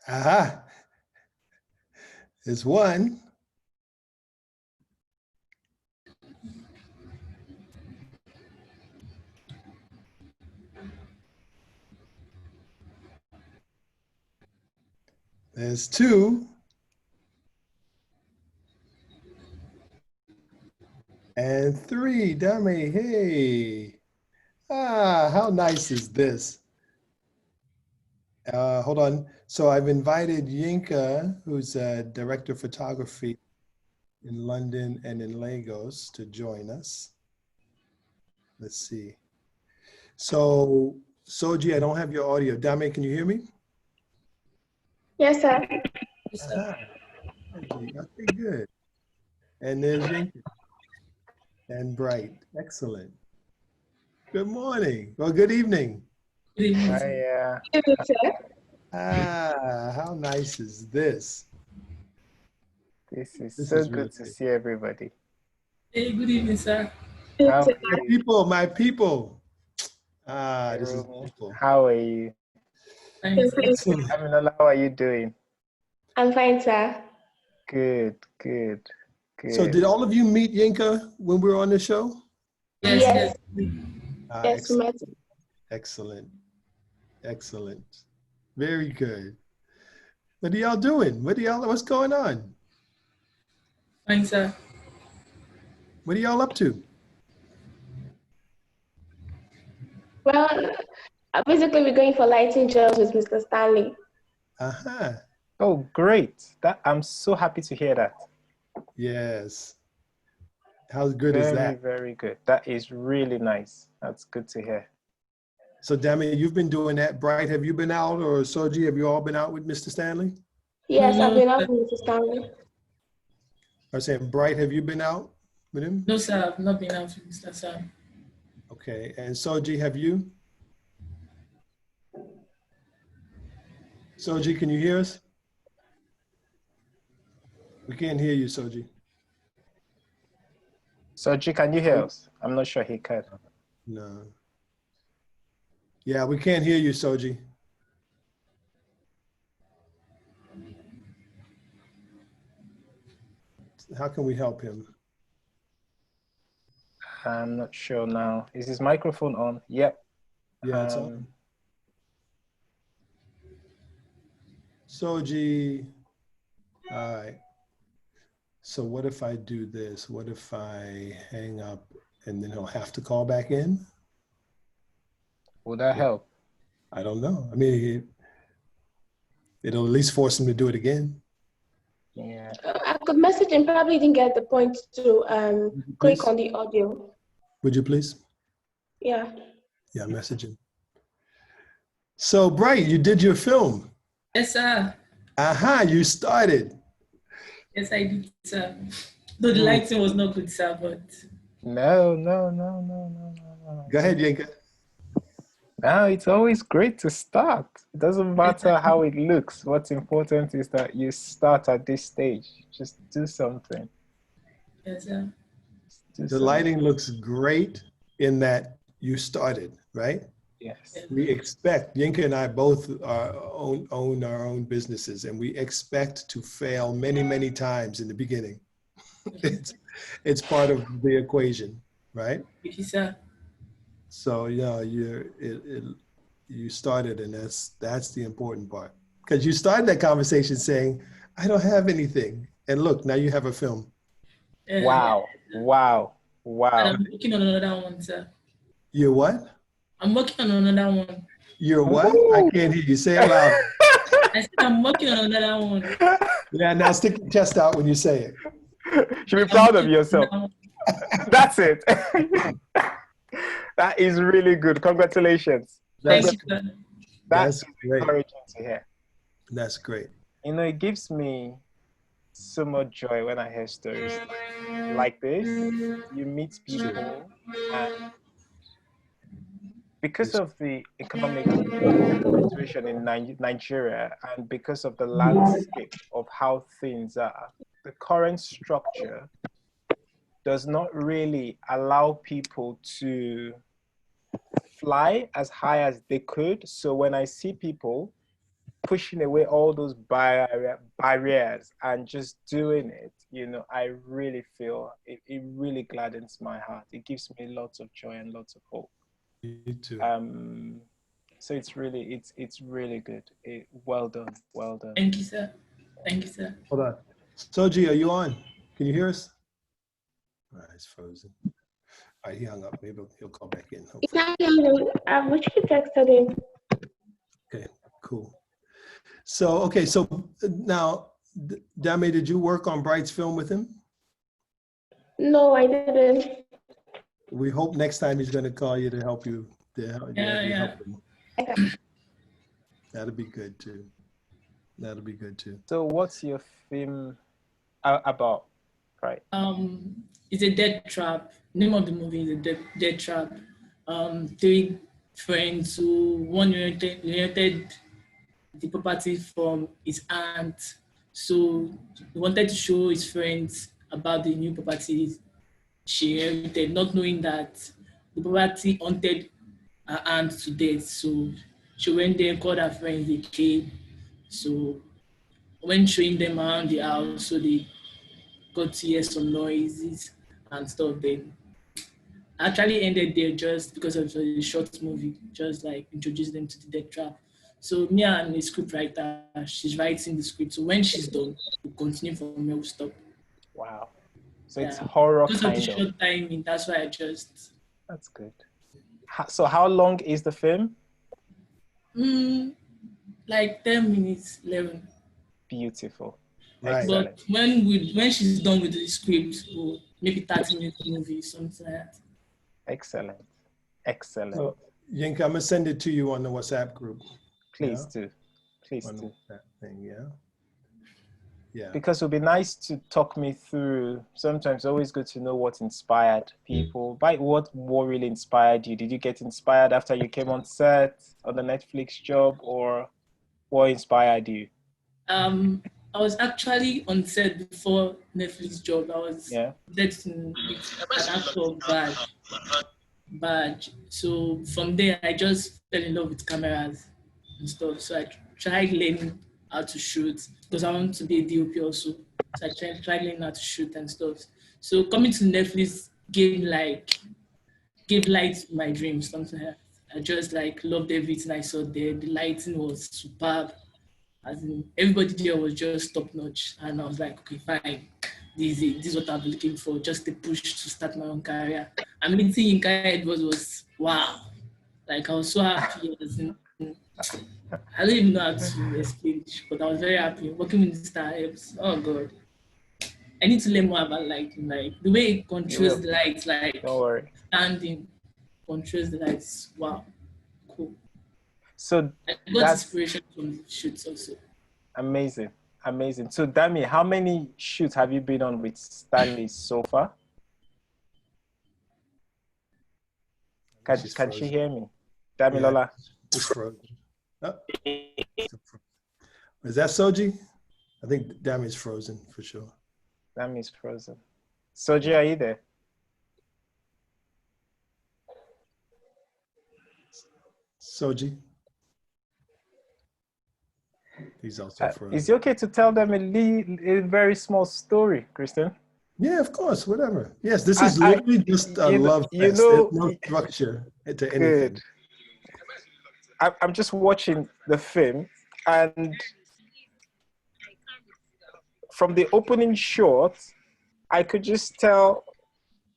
Aha, there's one. There's two. And three, Dami, hey. Ah, how nice is this? Hold on. So I've invited Yinka, who's a director of photography in London and in Lagos, to join us. Let's see. So, Soji, I don't have your audio. Dami, can you hear me? Yes, sir. Ah, okay, good. And there's Yinka and Bright. Excellent. Good morning. Well, good evening. Good evening. Good evening, sir. Ah, how nice is this? This This so is good really to good. see everybody. Hey, good evening, sir. How Good are My you? people, my people. Ah, this is Jerome? beautiful. How are you? Thanks, sir. Excellent. Aminola, how are you doing? I'm fine, sir. Good, good, So good. did all of you meet Yinka when we were on the show? Yes, Yes. yes. Ah, Yes, excellent, ma'am. excellent, excellent. Very good. What are y'all doing? What's going on? Fine, sir. What are y'all up to? Well, basically, we're going for lighting jobs with Mr. Stanley. Uh-huh. Oh, great. I'm so happy to hear that. Yes. How good is Very, that? very good. That is really nice. That's good to hear. So Dami, you've been doing that. Bright, have you been out, or Soji, have you all been out with Mr. Stanley? Yes, I've No, been out sir. with Mr. Stanley. I was saying, Bright, have you been out with him? No, sir. I've not been out with Mr. Sam. Okay. And Soji, have you? Soji, can you hear us? We can't hear you, Soji. Soji, can you hear us? I'm not sure he can. No. Yeah, we can't hear you, Soji. How can we help him? I'm not sure now. Is his microphone on? Yep. Yeah, it's on. Soji. All right. So what if I do this? What if I hang up and then he'll have to call back in? Would that help? I don't know. I mean, it'll at least force him to do it again. Yeah. I could message him, probably didn't get the point to click on the audio. Would you please? Yeah. Yeah, message him. So Bright, you did your film. Yes, sir. Aha, you started. Yes, I did, sir. Though the lighting was not good, sir, but No. Go ahead, Yinka. No, it's always great to start. It doesn't matter how it looks. What's important is that you start at this stage. Just do something. yes, sir. The lighting looks great in that you started, right? Yes. We expect, Yinka and I both own our own businesses, and we expect to fail many, many times in the beginning. It's part of the equation, right? Thank you, sir. So yeah, you started, and that's the important part, because you started that conversation saying, "I don't have anything," and look, now you have a film. Wow. And I'm working on another one, sir. You're what? I'm working on another one. You're what? I can't hear you. Say it loud. I said I'm working on another one. Yeah, now stick your chest out when you say it. You should be proud of yourself. That's it. That is really good. Congratulations. Thank you, sir. That's great. encouraging to hear. That's great. You know, it gives me so much joy when I hear stories like this. You meet people, and because of the economic situation in Nigeria and because of the landscape of how things are, the current structure does not really allow people to fly as high as they could. So when I see people pushing away all those barriers and just doing it, you know, I really feel it really gladdens my heart. It gives me lots of joy and lots of hope. You too. So it's really good. Well done. Thank you, sir. Thank you, sir. Hold on. Soji, are you on? Can you hear us? All right, it's frozen. All right, he hung up. Maybe he'll call back in. You can hear him. We should texted him. Okay, cool. So, okay, so now, Dami, did you work on Bright's film with him? No, I didn't. We hope next time he's going to call you to help you. Help him. That'll be good too. That'll be good too. So what's your film about, right? It's a death trap. Name of the movie is a death trap. Three friends who one inherited the property from his aunt. So he wanted to show his friends about the new property she inherited, not knowing that the property haunted her aunt to death. So she went there, called her friends, they came. So when showing them around the house, so they got to hear some noises and stuff. Then actually ended there just because of the short movie, just like introduced them to the death trap. So me and the script writer, she's writing the script. So when she's done, we'll continue from where we stop. Wow. So it's horror because kind of the short timing, that's why I just. That's good. So how long is the film? Like 10 minutes, 11. Beautiful. Right. But when she's done with the script, we'll maybe 30-minute movie, something like that. Excellent. So, Yinka, I'm gonna send it to you on the WhatsApp group. Please do. On that thing, yeah. Because it would be nice to talk me through. Sometimes it's always good to know what inspired people. What really inspired you? Did you get inspired after you came on set on the Netflix job, or what inspired you? I was actually on set before Netflix job. I was dating with an actor badge. So from there, I just fell in love with cameras and stuff. So I tried learning how to shoot because I want to be a DOP also. So I tried learning how to shoot and stuff. So coming to Netflix gave light to my dreams, something like that. I just like loved everything I saw there. The lighting was superb. As in, everybody there was just top notch. And I was like, okay, fine. This is what I'm looking for, just a push to start my own career. I mean, seeing Yinka was wow. Like I was so happy. I don't even know how to explain it, but I was very happy working with Star Apps. Oh God. I need to learn more about lighting, like the way it controls the lights, like don't worry. Standing, controls the lights. Wow, cool. So I got inspiration from the shoots also. Amazing. So Dami, how many shoots have you been on with Stanley so far? Can she hear me? Dami Lola. It's frozen. Oh. Is that Soji? I think Dami's frozen for sure. Dami's frozen. Soji, are you there? Soji? He's also frozen. Is it okay to tell them a very small story, Christian? Yeah, of course, whatever. Yes, this is literally just a love fest. There's no structure to anything. Good. I'm just watching the film, and from the opening shot, I could just tell.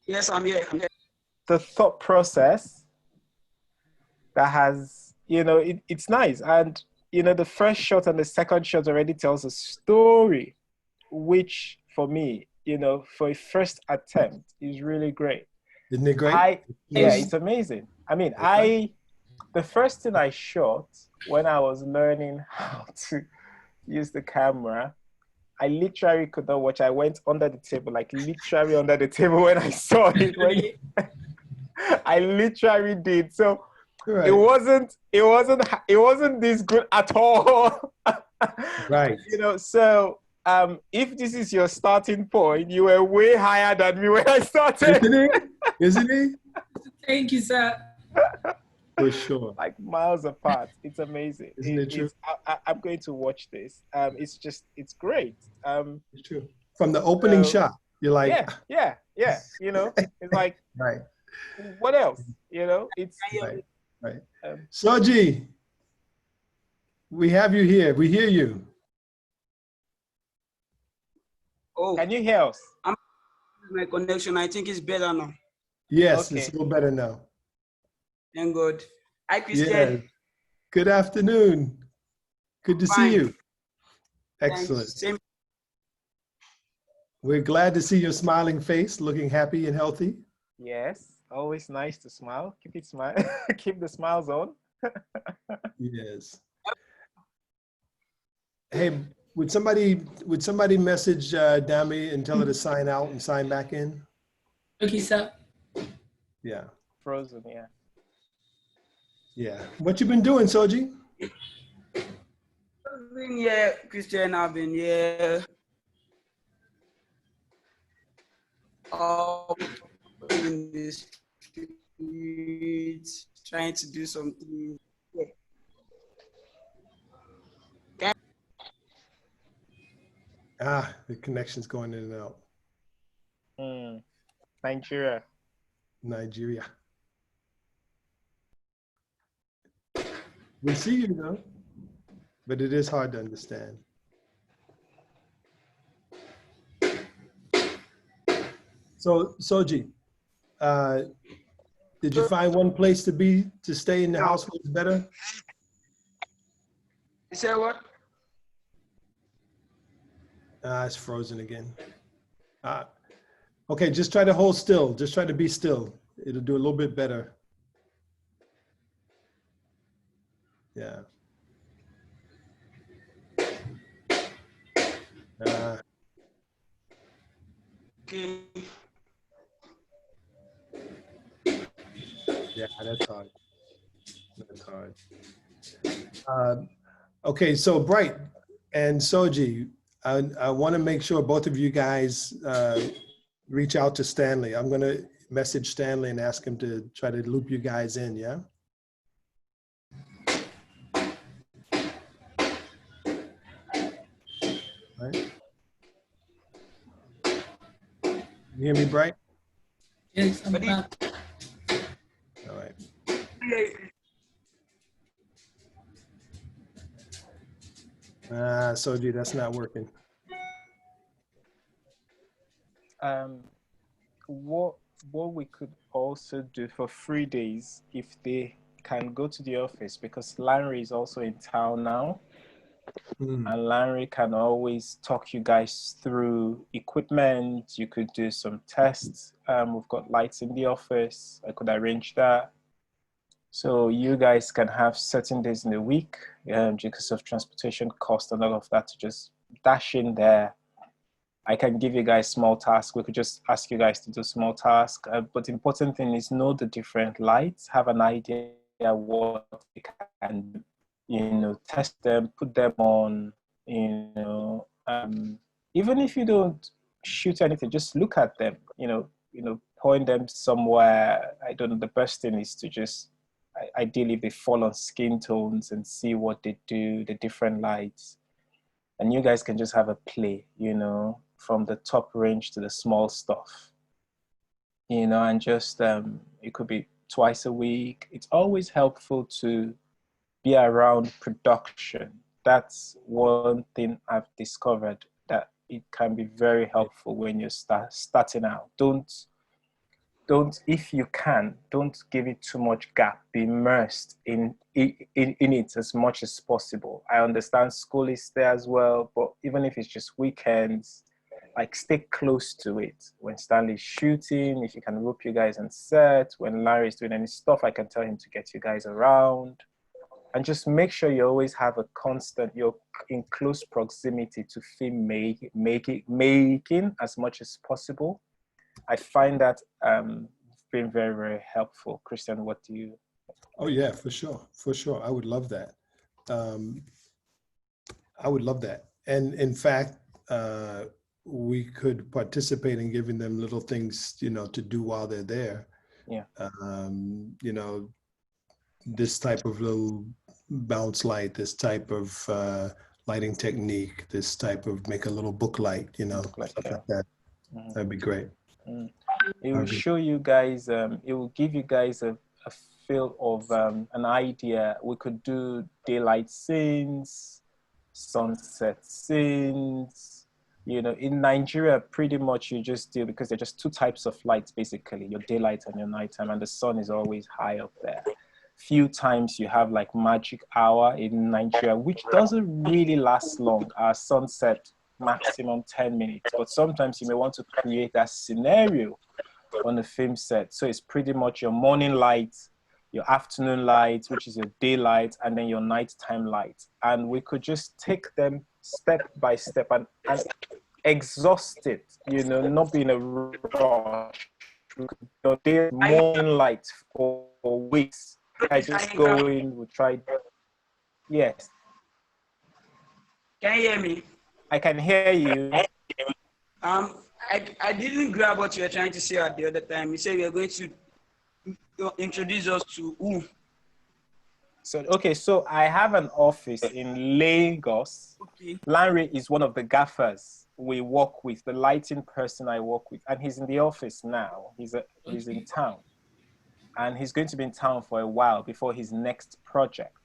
Yes, I'm here. The thought process that has, it's nice. And, the first shot and the second shot already tells a story, which for me, for a first attempt is really great. Isn't it great? It's amazing. I mean, the first thing I shot when I was learning how to use the camera, I literally could not watch. I went under the table, like literally under the table when I saw it. I literally did. So it wasn't this good at all. Right. So if this is your starting point, you were way higher than me when I started. Isn't he? Thank you, sir. For sure. Like miles apart. It's amazing. Isn't it true? I'm going to watch this. It's great. It's true. From the opening shot, you're like, yeah. You know, it's like, right. What else? You know, it's right. Soji, we have you here. We hear you. Oh, can you hear us? My connection, I think it's better now. Yes, Okay. it's a little better now. Thank God. Hi, Christian. Yeah. Good afternoon. Good to see you. Excellent. Same. We're glad to see your smiling face, looking happy and healthy. Yes, always nice to smile. Keep it smile. Keep the smiles on. Yes. Hey, would somebody message Dami and tell her to sign out and sign back in? Okay, sir. Yeah. Frozen, yeah. Yeah. What you been doing, Soji? I've been here, Christian. I've been here. In the streets, trying to do something. Yeah. The connection's going in and out. Nigeria. We see you though, but it is hard to understand. So Soji, did you find one place to stay in the house where it's better? You said what? It's frozen again. Okay, just try to hold still. Just try to be still. It'll do a little bit better. Yeah. Okay. Yeah, that's hard. That's hard. Okay, so Bright and Soji, I want to make sure both of you guys reach out to Stanley. I'm going to message Stanley and ask him to try to loop you guys in, yeah? Right. You hear me, Bright? Yes, I'm back. All right. Soji, that's not working. What we could also do for 3 days, if they can go to the office, because Larry is also in town now, and Larry can always talk you guys through equipment. You could do some tests. We've got lights in the office. I could arrange that. So you guys can have certain days in the week, because of transportation cost and all of that, to just dash in there. I can give you guys small tasks. We could just ask you guys to do small tasks. But the important thing is know the different lights, have an idea what you can, test them, put them on, even if you don't shoot anything, just look at them, point them somewhere. I don't know, the best thing is to just, ideally they fall on skin tones and see what they do, the different lights. And you guys can just have a play, from the top range to the small stuff, and just, it could be twice a week. It's always helpful to be around production. That's one thing I've discovered, that it can be very helpful when you're starting out. Don't, if you can, don't give it too much gap. Be immersed in it as much as possible. I understand school is there as well, but even if it's just weekends, like, stay close to it. When Stanley's shooting, if you can rope you guys on set, when Larry's doing any stuff, I can tell him to get you guys around. And just make sure you always have a constant, you're in close proximity to film making as much as possible. I find that been very, very helpful. Christian, what do you? Oh yeah, for sure. I would love that. And in fact, we could participate in giving them little things, to do while they're there. Yeah. this type of little bounce light, this type of lighting technique, this type of make a little book light, you know, Book light, stuff yeah. like that. That'd be great. It will show you guys, it will give you guys a feel of an idea. We could do daylight scenes, sunset scenes. You know, in Nigeria, pretty much you just do, because there are just two types of lights, basically, your daylight and your nighttime, and the sun is always high up there. Few times you have like magic hour in Nigeria, which doesn't really last long. Our sunset maximum 10 minutes, but sometimes you may want to create that scenario on the film set. So it's pretty much your morning light, your afternoon light, which is your daylight, and then your nighttime light. And we could just take them step by step and exhaust it, you know, not be in a rush. Your day morning light for weeks. I just go in, we try. Yes. Can you hear me? I can hear you. I didn't grab what you were trying to say at the other time. You said you were going to introduce us to who? So, okay, so I have an office in Lagos. Okay. Larry is one of the gaffers we work with, the lighting person I work with, and he's in the office now. He's in town, and he's going to be in town for a while before his next project.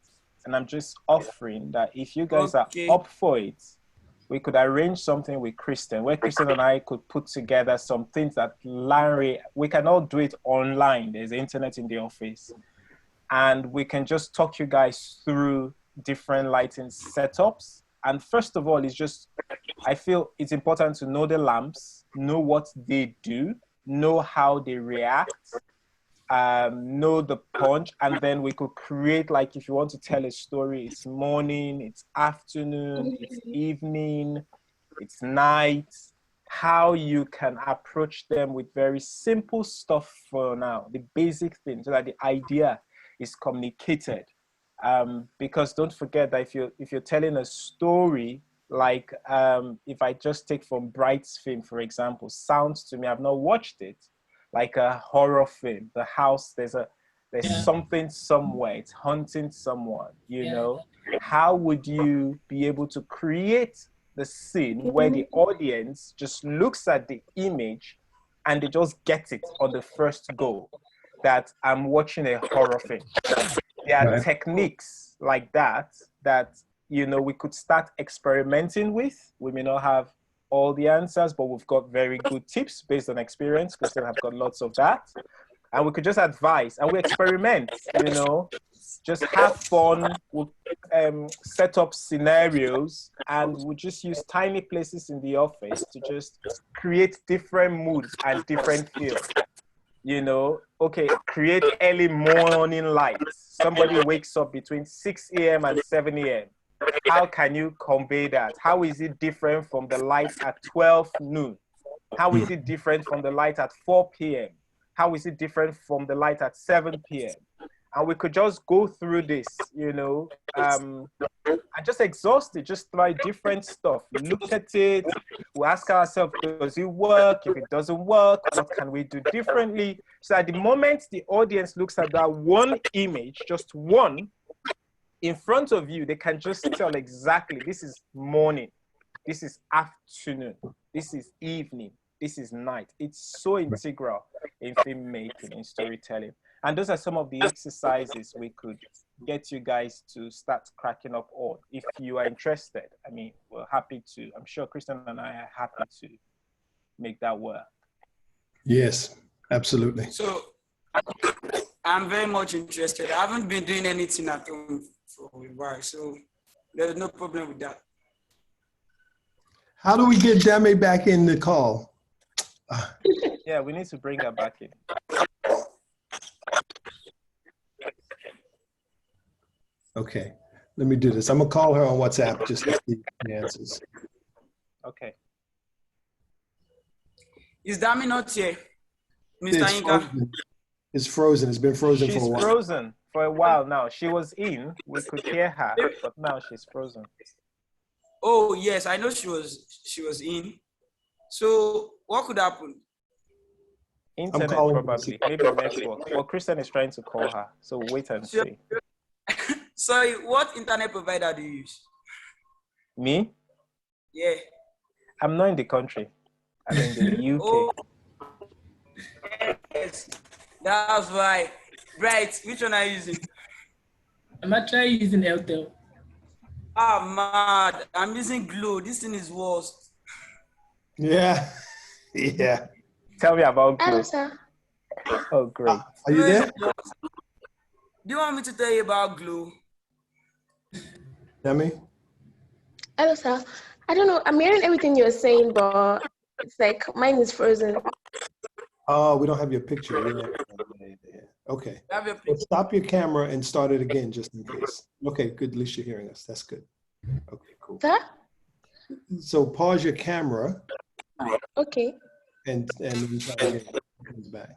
And I'm just offering that if you guys are up for it, we could arrange something with Kristen, where Kristen and I could put together some things that Larry, we can all do it online. There's internet in the office. And we can just talk you guys through different lighting setups. And first of all, it's just, I feel it's important to know the lamps, know what they do, know how they react, know the punch, and then we could create, like, if you want to tell a story, it's morning, it's afternoon, it's evening, it's night, how you can approach them with very simple stuff for now, the basic things, so that the idea is communicated. Because don't forget that if you're telling a story, like if I just take from Bright's film, for example, sounds to me, I've not watched it, like a horror film. The house, there's something somewhere, it's haunting someone, you know. How would you be able to create the scene where the audience just looks at the image and they just get it on the first go, that I'm watching a horror film? There are techniques like that, you know, we could start experimenting with. We may not have all the answers, but we've got very good tips based on experience. Kristen have got lots of that. And we could just advise and we experiment, you know, just have fun. We'll set up scenarios, and we'll just use tiny places in the office to just create different moods and different feels. You know, okay, create early morning lights. Somebody wakes up between 6 a.m. and 7 a.m. How can you convey that? How is it different from the light at 12 noon? How is it different from the light at 4 p.m.? How is it different from the light at 7 p.m.? And we could just go through this, you know, and just exhaust it, just try different stuff. Look at it, we ask ourselves, does it work? If it doesn't work, what can we do differently? So at the moment the audience looks at that one image, just one, in front of you, they can just tell exactly, this is morning, this is afternoon, this is evening, this is night. It's so integral in filmmaking, in storytelling. And those are some of the exercises we could get you guys to start cracking up on. If you are interested, I mean, we're happy to. I'm sure Kristen and I are happy to make that work. Yes, absolutely. So I'm very much interested. I haven't been doing anything at home for a while, so there's no problem with that. How do we get Dame back in the call? Yeah, we need to bring her back in. Okay, let me do this. I'm gonna call her on WhatsApp just to see the answers. Okay. Is Dami not here? Mr. It's Inka? frozen. It's frozen. It's been frozen for a while. She's frozen for a while now. She was in, we could hear her, but now she's frozen. Oh yes, I know she was in. So what could happen? Internet probably, maybe network. Well, Christian is trying to call her, so wait and see. Sorry, what internet provider do you use? Me? Yeah. I'm not in the country. I'm in the UK. Oh, yes. That's right. Right. Which one are you using? I'm actually using Airtel. Ah, mad. I'm using Glow. This thing is worst. Yeah. Yeah. Tell me about Hello, Glow. sir. Oh, great. Are you there? Do you want me to tell you about Glow? Demi? Hello, sir. I don't know. I'm hearing everything you're saying, but it's like mine is frozen. Oh, we don't have your picture. Yeah. Okay. Well, stop your camera and start it again just in case. Okay, good. At least you're hearing us. That's good. Okay, cool. Sir? So pause your camera. Okay. And then try again. It comes back.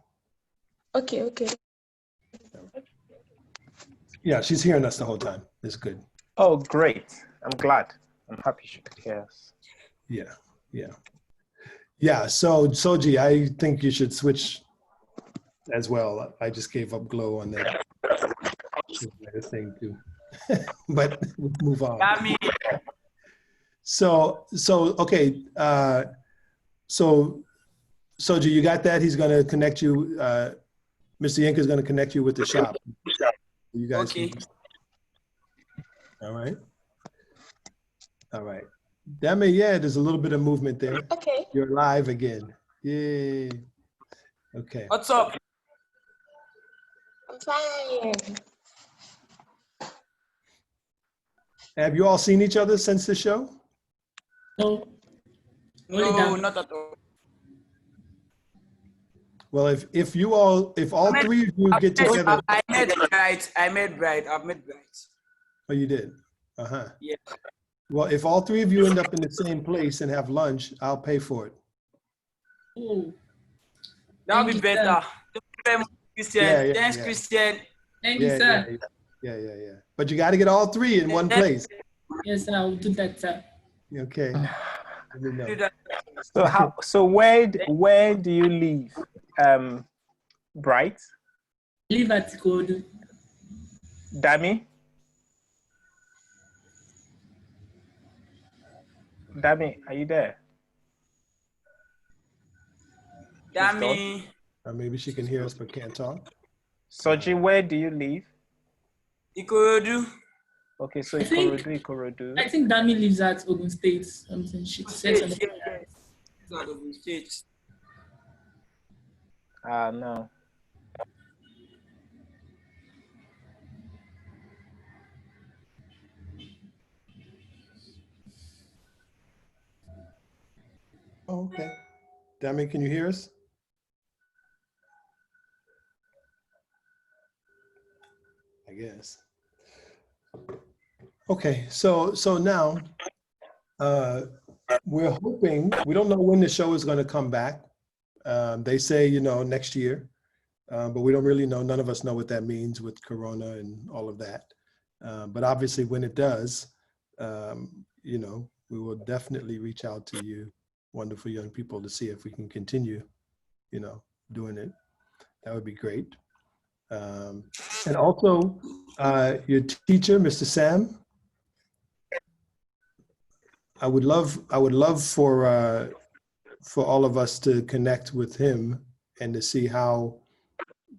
Okay. Yeah, she's hearing us the whole time. It's good. Oh, great. I'm glad. I'm happy she could hear us. Yeah, so Soji, I think you should switch as well. I just gave up Glow on that thing too. But we'll move on. So okay. So Soji, you got that? He's gonna connect you. Mr. Yinka is gonna connect you with the shop. You guys Okay. All right. Demi, yeah, there's a little bit of movement there. Okay. You're live again. Yay. Okay. What's up? I'm fine. Have you all seen each other since the show? No. No, not at all. Well, if all three of you get together. I made Bright. I've met Bright. Oh, you did? Uh-huh. Yeah. Well, if all three of you end up in the same place and have lunch, I'll pay for it. Oh. That'll be better. Christian. Yeah, Thanks, yeah. Christian. Thank you, sir. Yeah. But you got to get all three in one place. Yes, sir. I'll do that, sir. Okay. Let me know. So where do you live? Bright? Live at Kodu. Dami, are you there? Dami. Maybe she can hear us but can't talk. Soji, where do you live? Ikorodu. Okay, so Ikorodu. I think Dami lives at Ogun State. Something she said something. Ogun State. No. Oh, okay. Dami, can you hear us? I guess. Okay, so now we're hoping, we don't know when the show is going to come back. They say, next year, but we don't really know. None of us know what that means with Corona and all of that. But obviously when it does, we will definitely reach out to you, wonderful young people, to see if we can continue, doing it. That would be great. And also your teacher, Mr. Sam, I would love for all of us to connect with him and to see how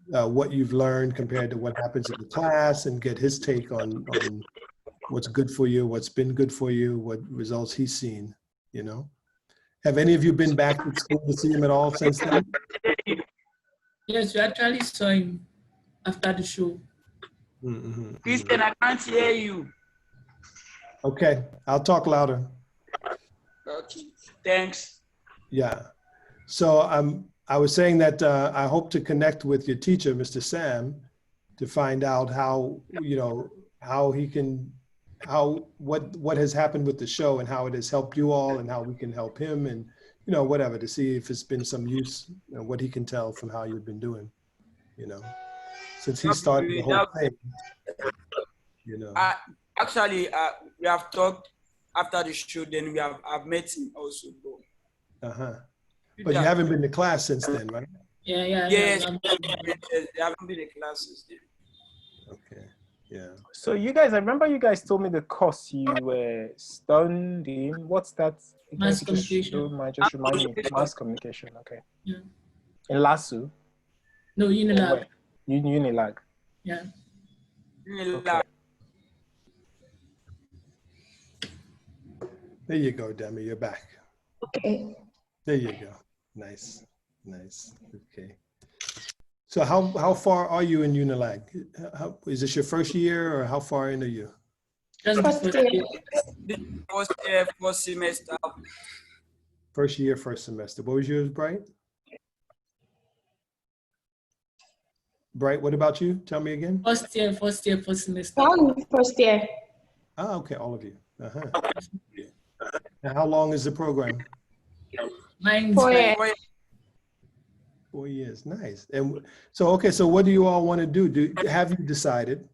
what you've learned compared to what happens in the class, and get his take on what's good for you, what's been good for you, what results he's seen. Have any of you been back to school to see him at all since then? Yes, we actually saw him after the show. Christian, I can't hear you. Okay, I'll talk louder. Okay, thanks. Yeah. So I was saying that I hope to connect with your teacher, Mr. Sam, to find out how, how he can, what has happened with the show and how it has helped you all and how we can help him, and, whatever, to see if it's been some use, what he can tell from how you've been doing, since he started the whole thing, Actually, we have talked after the show, then I've met him also. But you haven't been to class since then, right? Yes, they haven't been in classes. Okay. Yeah. So you guys, I remember you guys told me the course you were studying. What's that? Mass communication. Just remind me. Mass communication. Okay. Yeah. In LASU? No, Or Unilag. where? Unilag. Yeah. Okay. There you go, Demi. You're back. Okay. There you go. Nice. Nice. Okay. So how far are you in Unilag? Is this your first year, or how far in are you? Just the First first year. year. First year, first semester. First year, first semester. What was yours, Bright? Bright, what about you? Tell me again. First year, first semester. First year. Ah, okay, all of you. And how long is the program? Mine's 4 years. 4 years. Nice. And so, okay, so what do you all want to do? Have you decided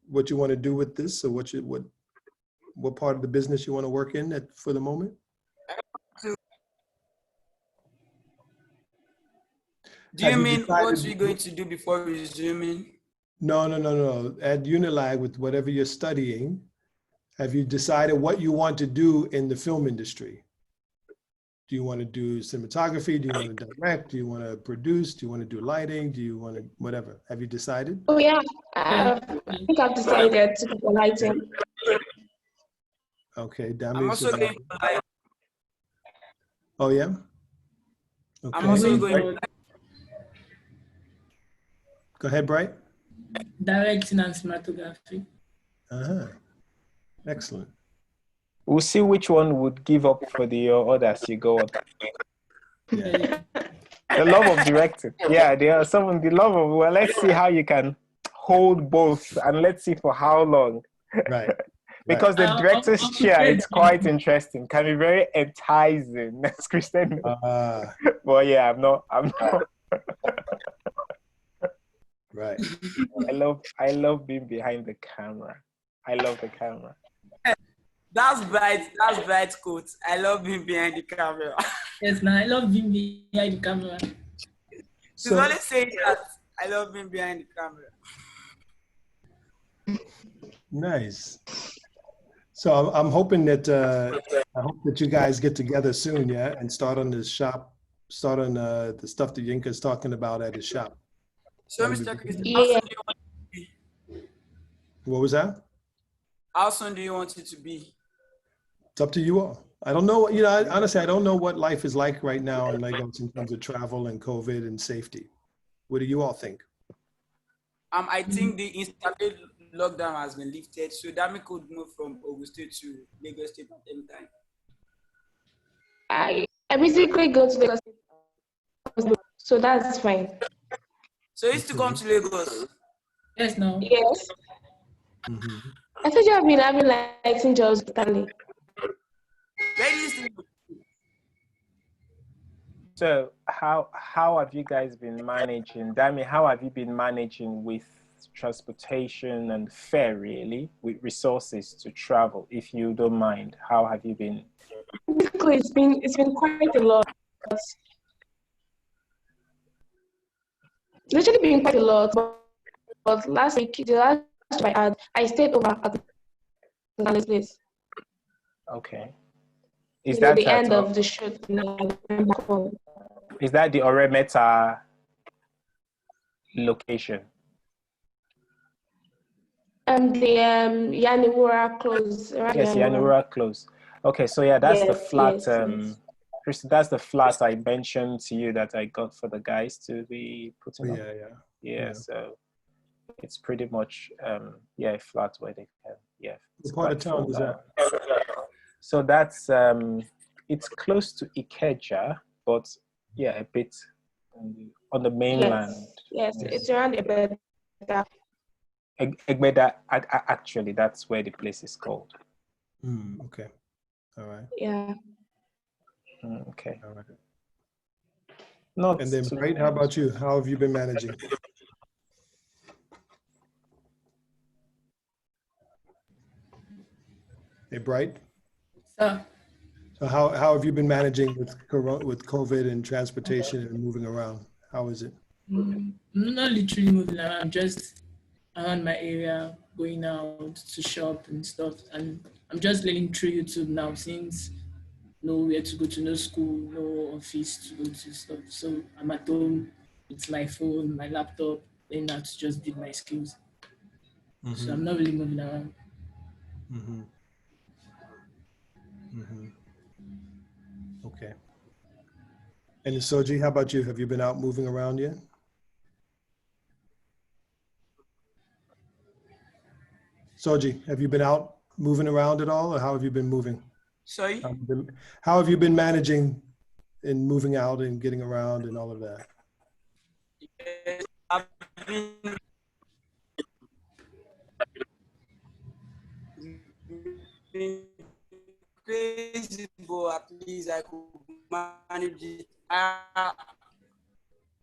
what you want to do with this, or what part of the business you want to work in for the moment? Do you mean what we're going to do before resuming? No. At Unilag, with whatever you're studying, have you decided what you want to do in the film industry? Do you want to do cinematography? Do you want to direct? Do you want to produce? Do you want to do lighting? Do you want to whatever? Have you decided? Oh yeah, I think I've decided to do lighting. Okay, Dami. I'm also going to lighting. Oh yeah. Okay. I'm also going. Go ahead, Bright. Directing and cinematography. Excellent. We'll see which one would give up for the others you go on. Yeah. The love of directing. Yeah, there are some of the love of, well, let's see how you can hold both, and let's see for how long. Right. Because the director's chair, it's quite interesting. Can be very enticing. That's Christian. Well, yeah, I'm not. Right. I love being behind the camera. I love the camera. That's bright quote. I love being behind the camera. Yes, now I love being behind the camera. She's always saying that. I love being behind the camera. Nice. So I'm hoping that you guys get together soon, yeah, and start on the stuff that Yinka's talking about at his shop. So, Mr. Chris, Yeah. What was that? How soon do you want it to be? It's up to you all. I don't know. Honestly, I don't know what life is like right now in Lagos in terms of travel and COVID and safety. What do you all think? I think the instated lockdown has been lifted, so that we could move from Ogun State to Lagos State at any time. I basically go to Lagos, so that's fine. So you used to come to Lagos? Yes, no. Yes. I thought you have been having lighting jobs Stanley. So how have you guys been managing? Dami, how have you been managing with transportation and fare, really, with resources to travel? If you don't mind, how have you been? Basically, it's been quite a lot. It's literally been quite a lot. But last week, the last time I stayed over at the place. Okay. Is that that the end of the shoot? Is that the Oremeta location? The Yaniwura close. Right? Yes, Yaniwura close. Okay, so yeah, that's the flat. Yes. Christy, that's the flat I mentioned to you that I got for the guys to be putting up. Yeah. So it's pretty much a flat where they can. Yeah. What part of town is that? So that's it's close to Ikeja, but yeah, a bit on the mainland. Yes. It's around Egbeda. Egbeda, actually, that's where the place is called. Okay. All right. Yeah. Okay. All right. Not and then, Bright, how about you? How have you been managing? Hey, Bright. Sir. So how have you been managing with COVID and transportation and moving around? How is it? I'm not literally moving around, just around my area, going out to shop and stuff. And I'm just learning through YouTube now since nowhere to go to, no school, no office to go to stuff. So I'm at home with my phone, my laptop, learning how to just build my skills. So I'm not really moving around. Okay. And Soji, how about you? Have you been out moving around yet? Soji, have you been out moving around at all, or how have you been moving? Sorry? How have you been managing and moving out and getting around and all of that? Yes, I've been crazy, but at least I could manage it. I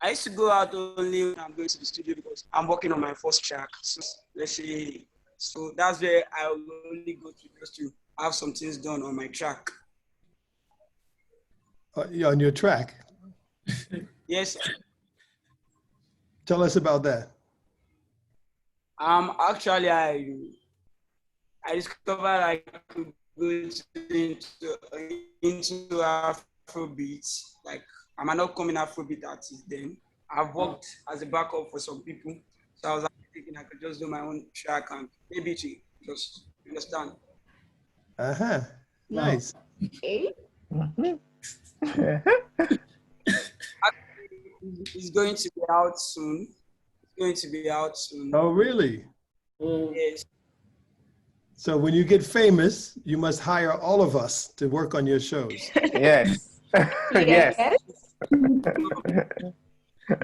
used to go out only when I'm going to the studio because I'm working on my first track. So let's say, so that's where I will only go to just to have some things done on my track. On your track? Yes. Tell us about that. Actually, I discovered I could go into Afrobeat. Like, I'm an upcoming Afrobeat artist then. I've worked as a backup for some people. So I was thinking I could just do my own track and maybe to just understand. Uh-huh. Nice. Okay. It's going to be out soon. It's going to be out soon. Oh, really? Yes. So when you get famous, you must hire all of us to work on your shows. Yes. Yes.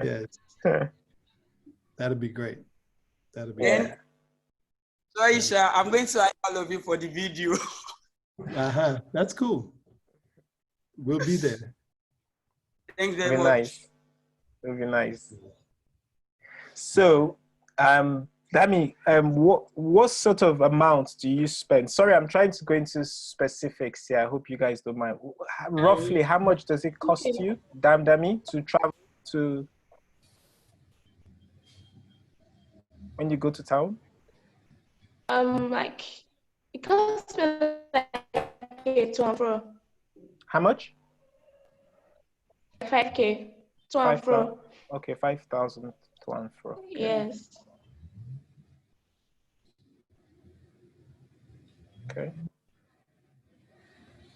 Yes. That'd be great. That'd be And, great. sorry, sir, I'm going to hire all of you for the video. Uh-huh. That's cool. We'll be there. Thanks very Very much. nice. Very nice. So, Dami, what sort of amount do you spend? Sorry, I'm trying to go into specifics here. I hope you guys don't mind. Roughly, how much does it cost you, Dami, to travel to when you go to town? Like it costs me like to and fro. How much? 5K to and fro. Okay, 5,000 to and fro. Okay. Yes. Okay.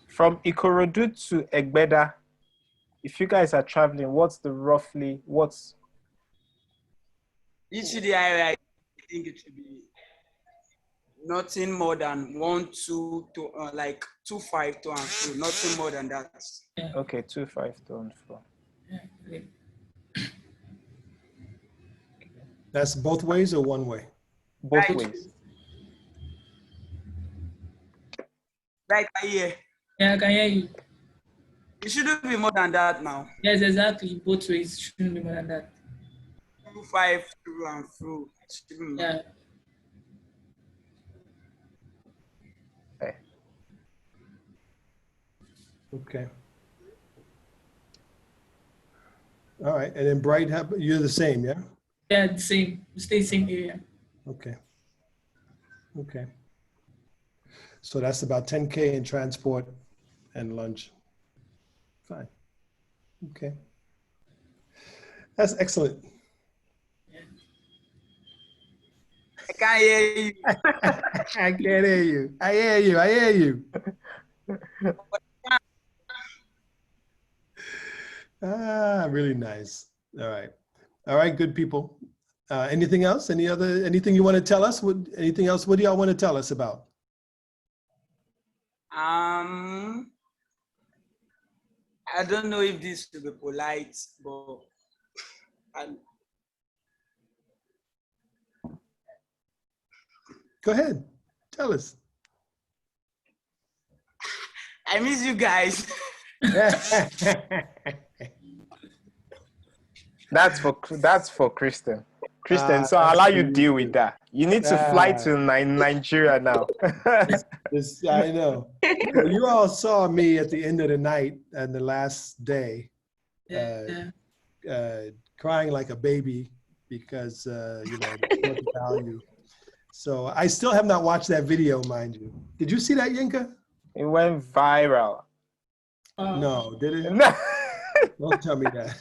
From Ikorodu to Egbeda, if you guys are traveling, what's Literally, I think it should be nothing more than 2.5 to and fro. Nothing more than that. okay, 2.5 to and fro. That's both ways or one way? Both Right. ways. Right here. Yeah, I can hear you. It shouldn't be more than that now. Yes, exactly. Both ways shouldn't be more than that. 2.5 to and fro. Yeah. Okay. All right. And in Bright, you're the same, yeah? Yeah, the same. We stay same area. Okay. Okay. So that's about 10K in transport and lunch. Fine. Okay. That's excellent. I can't hear you. I can't hear you. I hear you. I hear you. Really nice. All right. All right, good people. Anything else? Anything you want to tell us? Anything else? What do y'all want to tell us about? I don't know if this will be polite, but Go ahead. Tell us. I miss you guys. That's for Kristen. Kristen, so I'll allow you to deal with that. You need to fly to Nigeria now. I know. Well, you all saw me at the end of the night and the last day crying like a baby because, you know, the value. So I still have not watched that video, mind you. Did you see that, Yinka? It went viral. No, did it? No. Don't tell me that.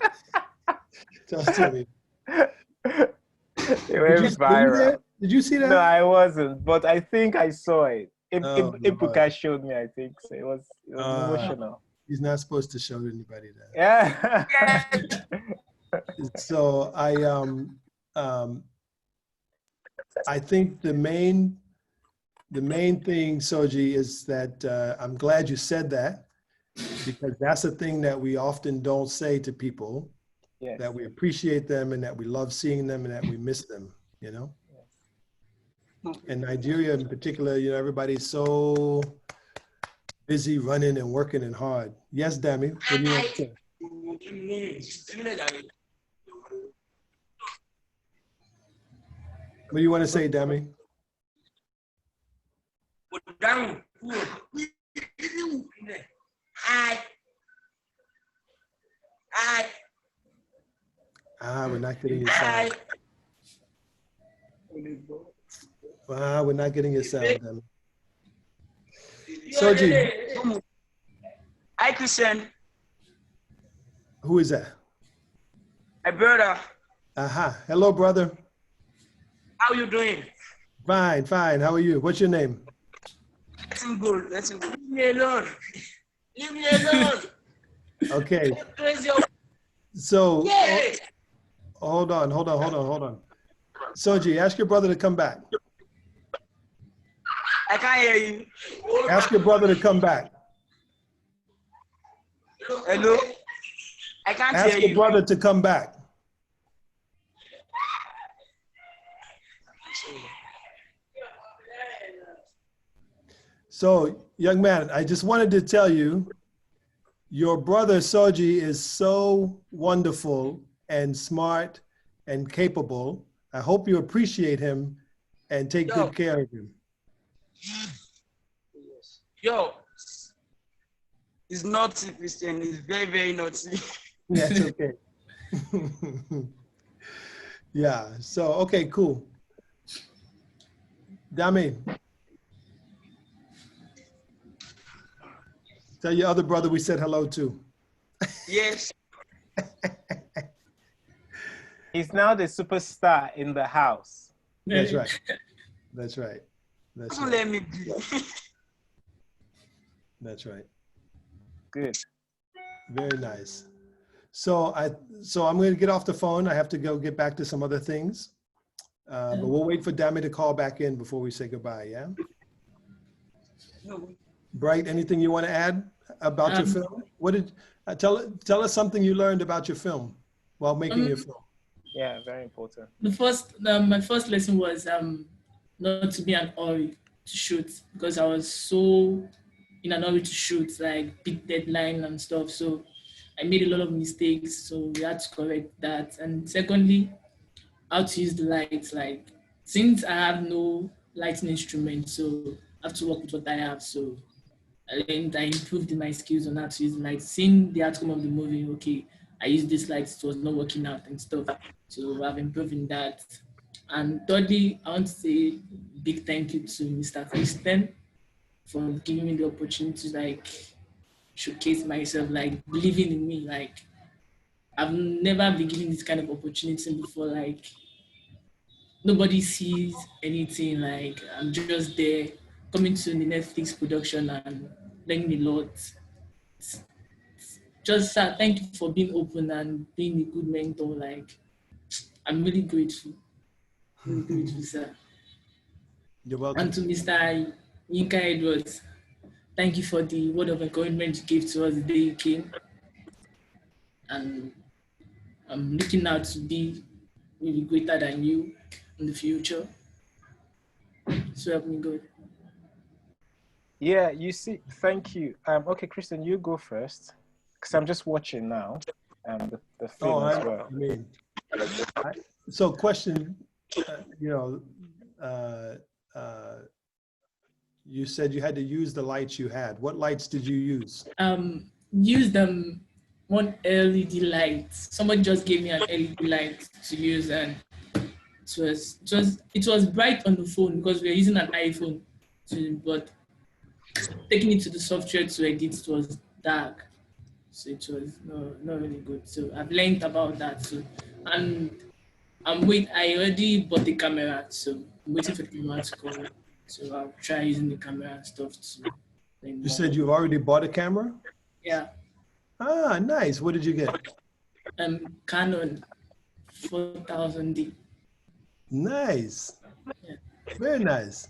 Don't tell me. It went viral. Did you see that? No, I wasn't, but I think I saw it. Ipuka Lord. showed me, I think. So it was emotional. He's not supposed to show anybody that. Yeah. So I think the main thing, Soji, is that I'm glad you said that, because that's a thing that we often don't say to people. Yes. That we appreciate them and that we love seeing them and that we miss them, you know? Yes. In Nigeria in particular, you know, everybody's so busy running and working and hard. Yes, Dami, what do you want to say? What do you want to say, Dami? We're not getting your sound. We're not getting your sound, Dami. Soji. Hi, Christian. Who is that? My brother. Hello, brother. How you doing? Fine, fine. How are you? What's your name? Let's go. Leave me alone. Leave me alone. Okay. So, hold on. Soji, ask your brother to come back. I can't hear you. Ask your brother to come back. Hello? I can't hear you. Ask your brother to come back. So, young man, I just wanted to tell you, your brother Soji is so wonderful and smart and capable. I hope you appreciate him and take good care of him. Yo, he's naughty, Christian. He's very, very naughty. That's okay. Yeah, so, okay, cool. Dami, tell your other brother we said hello to. Yes. He's now the superstar in the house. That's right. That's right. That's Don't right. let me be. That's right. Good. Very nice. So I'm going to get off the phone. I have to go get back to some other things. But we'll wait for Dami to call back in before we say goodbye, yeah? Bright, anything you want to add about your film? What did tell us something you learned about your film while making your film? Yeah, very important. My first lesson was not to be an hurry to shoot, because I was so in an hurry to shoot, like big deadline and stuff. So I made a lot of mistakes, so we had to correct that. And secondly, how to use the lights. Like, since I have no lighting instrument, so I have to work with what I have. So I improved in my skills on how to use the lights. Seeing the outcome of the movie, okay, I used this light, it was not working out and stuff. So I've improved in that. And thirdly, I want to say big thank you to Mr. Christian for giving me the opportunity to like showcase myself, like believing in me. Like, I've never been given this kind of opportunity before. Like, nobody sees anything. Like, I'm just there coming to the Netflix production and learning a lot. Just thank you for being open and being a good mentor. Like, I'm really grateful. Really grateful, sir. You're welcome. And to Mr. Yinka Edwards, thank you for the word of encouragement you gave to us the day you came. And I'm looking out to be really greater than you in the future. So help me God. Yeah, you see, thank you. Okay, Christian, you go first, because I'm just watching now the film as well. I mean, so question, you said you had to use the lights you had. What lights did you use? Use them one LED light. Someone just gave me an LED light to use, and it was bright on the phone because we were using an iPhone, but taking it to the software to edit, it was dark. So it was not really good. So I've learned about that. So, and I already bought the camera, so I'm waiting for the camera to come. So I'll try using the camera and stuff to learn You more. said you've already bought a camera? Yeah. Ah, nice. What did you get? Canon 4000D. Nice. Yeah. Very nice.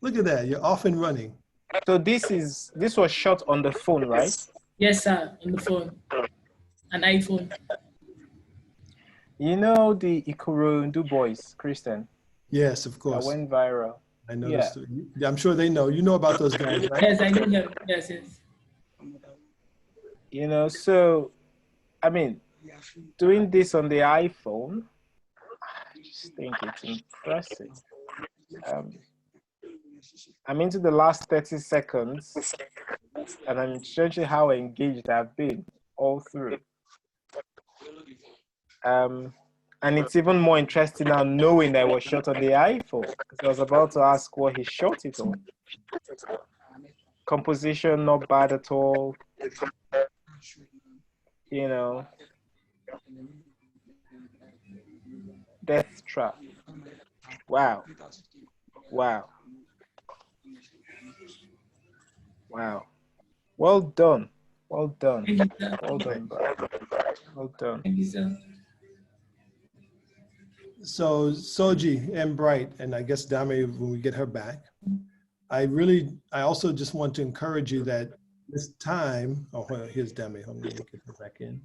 Look at that. You're off and running. So this was shot on the phone, right? Yes, sir. On the phone. An iPhone. You know the Ikorodu boys, Christian? Yes, of course. That went viral. I noticed. Yeah. I'm sure they know. You know about those guys, right? Yes, I know them. Yes. You know, so, I mean, doing this on the iPhone, I just think it's impressive. I'm into the last 30 seconds, and I'm judging how engaged I've been all through. And it's even more interesting now knowing that it was shot on the iPhone, because I was about to ask what he shot it on. Composition, not bad at all. You know, Death Trap. Wow. Wow. Wow. Well done. Well done. Well done, bro. Well done. Thank you, sir. So Soji and Bright, and I guess Dami when we get her back, I also just want to encourage you that this time, oh, here's Dami. Hold on, let me get her back in.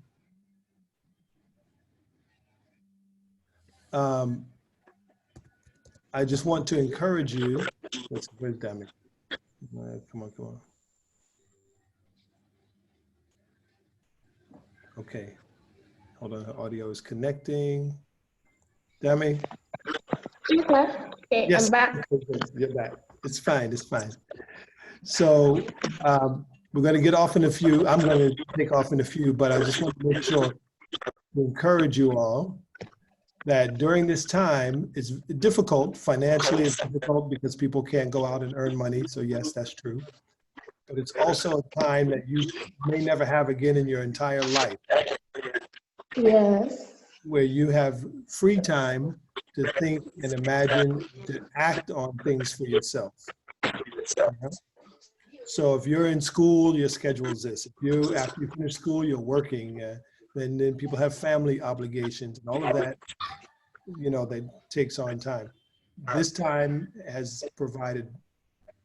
I just want to encourage you. Where's Dami? Come on. Okay. Hold on, her audio is connecting. Dami? Okay, Yes. I'm back. You're back. It's fine. So we're going to get off in a few. I'm going to take off in a few, but I just want to make sure to encourage you all that during this time, it's difficult. Financially, it's difficult because people can't go out and earn money. So yes, that's true. But it's also a time that you may never have again in your entire life. Yes. Where you have free time to think and imagine, to act on things for yourself. So if you're in school, your schedule is this. After you finish school, you're working, then people have family obligations and all of that, that takes on time. This time has provided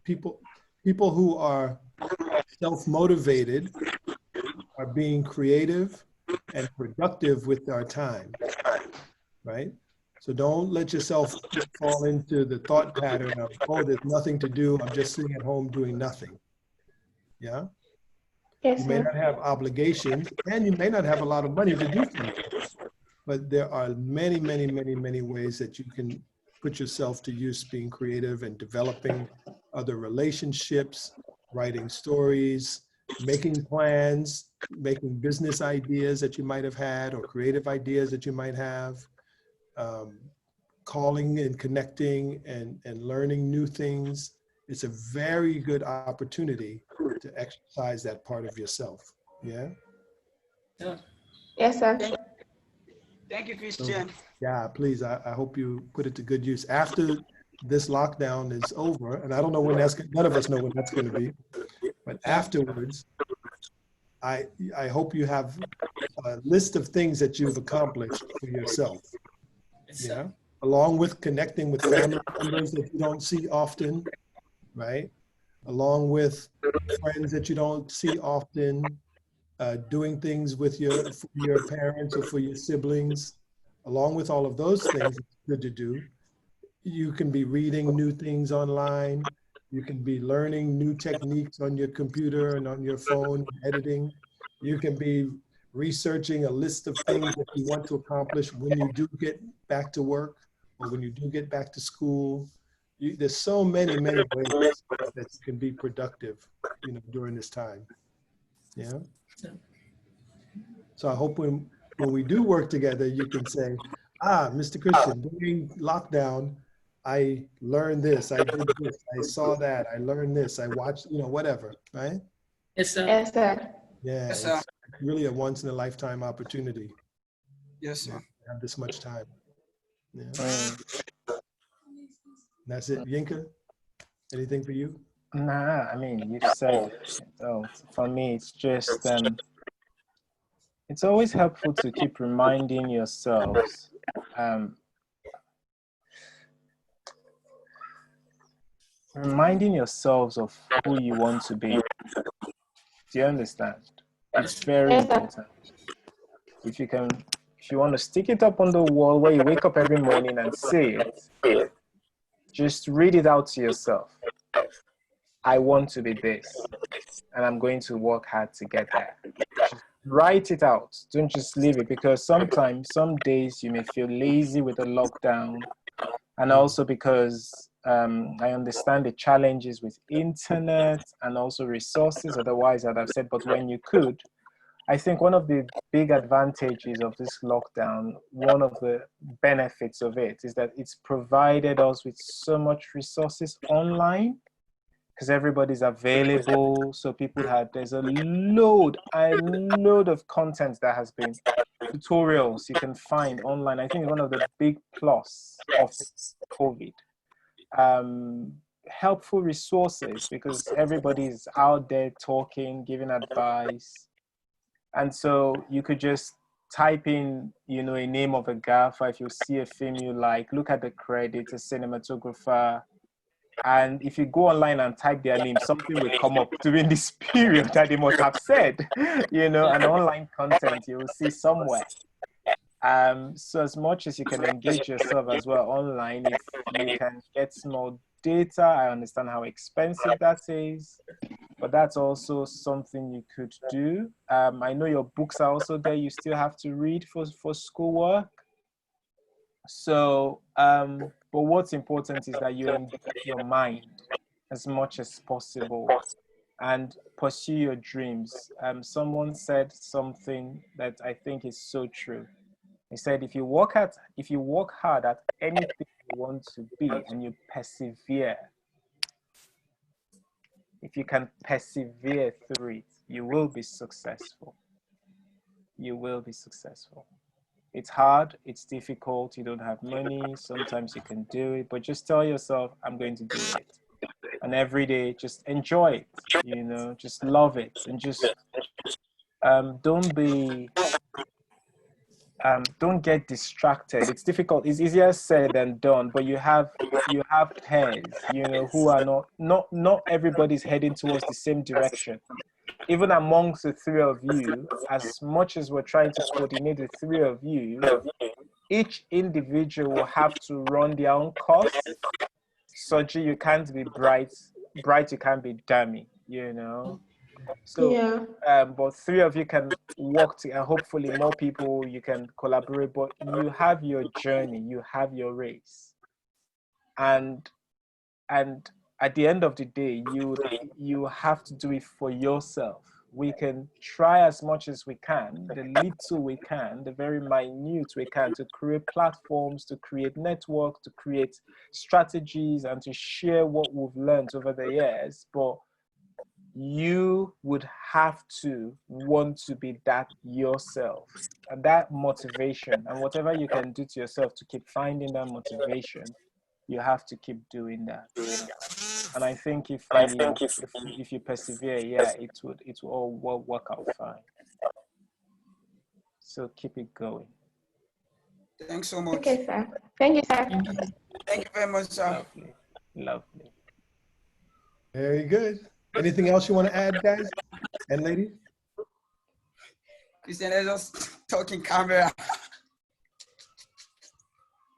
people who are self-motivated are being creative and productive with our time, right? So don't let yourself fall into the thought pattern of, oh, there's nothing to do, I'm just sitting at home doing nothing. Yeah? Yes, you may not have obligations, and you may not have a lot of money to do things, but there are many, many, many, many ways that you can put yourself to use being creative and developing other relationships, writing stories, making plans, making business ideas that you might have had or creative ideas that you might have, calling and connecting and learning new things. It's a very good opportunity to exercise that part of yourself. Yeah? Yes, sir. Thank you, Christian. So, yeah, please, I hope you put it to good use. After this lockdown is over, and I don't know when none of us know when that's going to be, but afterwards, I hope you have a list of things that you've accomplished for yourself. Yeah, along with connecting with family members that you don't see often, right? Along with friends that you don't see often, doing things with for your parents or for your siblings. Along with all of those things, it's good to do. You can be reading new things online. You can be learning new techniques on your computer and on your phone, editing. You can be researching a list of things that you want to accomplish when you do get back to work or when you do get back to school. There's so many, many ways that you can be productive, during this time. Yeah. So I hope when we do work together, you can say, Mr. Christian, during lockdown, I learned this, I did this, I saw that, I learned this, I watched, whatever, right? Yes, sir. Yes, sir. Yeah, Yes, sir. it's really a once in a lifetime opportunity. Yes, sir. To have this much time. Yeah. That's it. Yinka, anything for you? Nah, I mean, you've said, for me, it's just, it's always helpful to keep reminding yourselves, of who you want to be. Do you understand? It's very important. If you want to stick it up on the wall where you wake up every morning and say it, just read it out to yourself. I want to be this, and I'm going to work hard to get there. Just write it out. Don't just leave it, because sometimes, some days you may feel lazy with the lockdown, and also because I understand the challenges with internet and also resources. Otherwise, as I've said, but when you could, I think one of the big advantages of this lockdown, one of the benefits of it, is that it's provided us with so much resources online, because everybody's available. So there's a load of content that has been tutorials you can find online. I think one of the big plus of COVID, helpful resources, because everybody's out there talking, giving advice. And so you could just type in, a name of a gaffer. If you see a film you like, look at the credits, a cinematographer. And if you go online and type their name, something will come up during this period that they must have said, and online content you will see somewhere. So as much as you can engage yourself as well online, if you can get small data, I understand how expensive that is, but that's also something you could do. I know your books are also there. You still have to read for schoolwork. So, but what's important is that you engage your mind as much as possible and pursue your dreams. Someone said something that I think is so true. He said, if you work hard at anything you want to be and you persevere, if you can persevere through it, you will be successful. You will be successful. It's hard, it's difficult, you don't have money, sometimes you can do it, but just tell yourself, I'm going to do it. And every day, just enjoy it, just love it, and just don't get distracted. It's difficult. It's easier said than done, but you have peers, who are not everybody's heading towards the same direction. Even amongst the three of you, as much as we're trying to coordinate the three of you, each individual will have to run their own course. Soji, you can't be bright, you can't be dummy, So, yeah. but three of you can work together, and hopefully more people you can collaborate, but you have your journey, you have your race. And at the end of the day, you have to do it for yourself. We can try as much as we can, the little we can, the very minute we can, to create platforms, to create networks, to create strategies, and to share what we've learned over the years. But you would have to want to be that yourself, and that motivation, and whatever you can do to yourself to keep finding that motivation, you have to keep doing that. And I think if you persevere, it will all work out fine. So keep it going. Thanks so much. Okay, sir. Thank you, sir. Thank you very much, sir. Lovely. Very good. Anything else you want to add, guys and ladies? Christian, let's just talk in camera.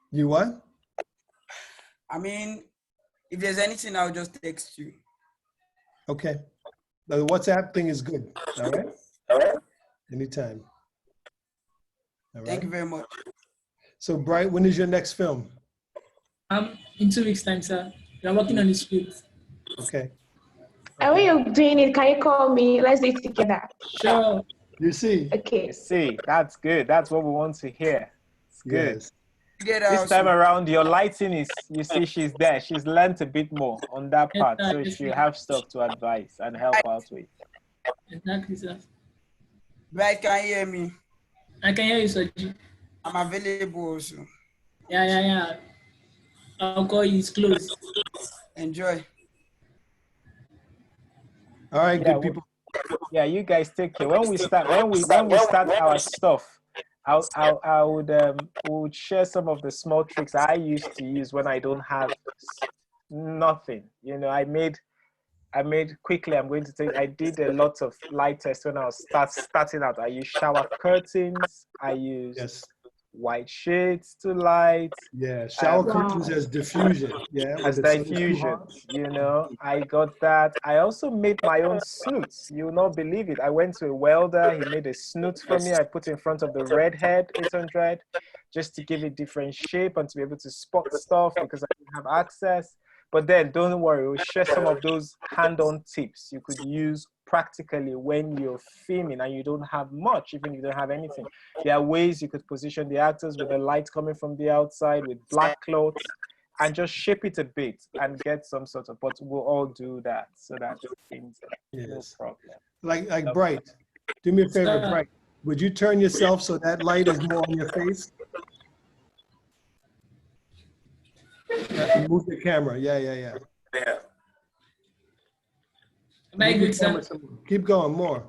You what? I mean, if there's anything, I'll just text you. Okay. The WhatsApp thing is good. All right? Anytime. All right. Thank you very much. So, Bright, when is your next film? In 2 weeks' time, sir. We are working on the script. Okay. And when you're doing it, can you call me? Let's do it together. Sure. You see? Okay. You see, that's good. That's what we want to hear. It's good. Yes. This time around, your lighting is, you see, she's there. She's learned a bit more on that part. So she'll have stuff to advise and help out with. Exactly, sir. Bright, can you hear me? I can hear you, Soji. I'm available also. Yeah. I'll call you. It's close. Enjoy. All right, good people. Yeah, you guys take care. When we start our stuff, I would share some of the small tricks I used to use when I don't have nothing. You know, I made quickly. I did a lot of light tests when I was starting out. I used shower curtains. I used white shades to light. Yeah, shower curtains as diffusion. Yeah, as diffusion. You know, I got that. I also made my own snoots. You will not believe it. I went to a welder. He made a snoot for me. I put in front of the Redhead 800 just to give it different shape and to be able to spot stuff because I didn't have access. But then don't worry, we'll share some of those hand-on tips you could use practically when you're filming and you don't have much, even if you don't have anything. There are ways you could position the actors with the light coming from the outside with black cloths and just shape it a bit and get some sort of, but we'll all do that so that things, no problem. Like Bright, do me a favor, Bright. Would you turn yourself so that light is more on your face? Move the camera. Yeah. Very good, sir. Keep going. More.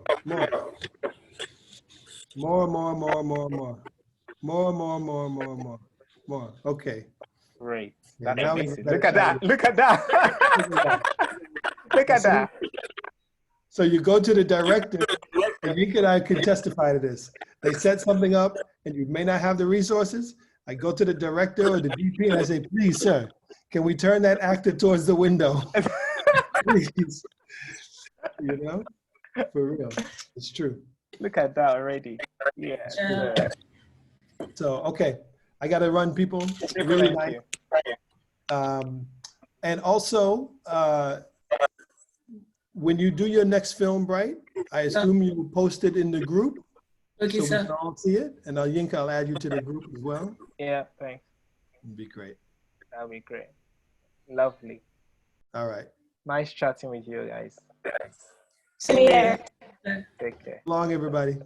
Okay. Great. Yeah, that's amazing. Look at that. Look at that. So you go to the director, and Yinka and I can testify to this. They set something up, and you may not have the resources. I go to the director or the DP, and I say, please, sir, can we turn that actor towards the window? Please. You know? For real. It's true. Look at that already. Yeah. So, okay. I got to run, people. Really nice. And also, when you do your next film, Bright, I assume you will post it in the group. Okay, so sir. we can all see it. And Yinka, I'll add you to the group as well. Yeah, thanks. It'd be great. That'll be great. Lovely. All right. Nice chatting with you guys. See you. Take care. Long, everybody.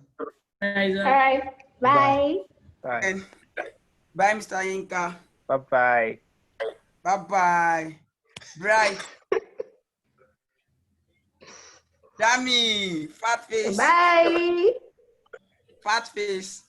Bye, sir. All right. Bye. Bye. Bye, Mr. Yinka. Bye-bye. Bye-bye. Bright. Dammy. Fat face. Bye. Fat face.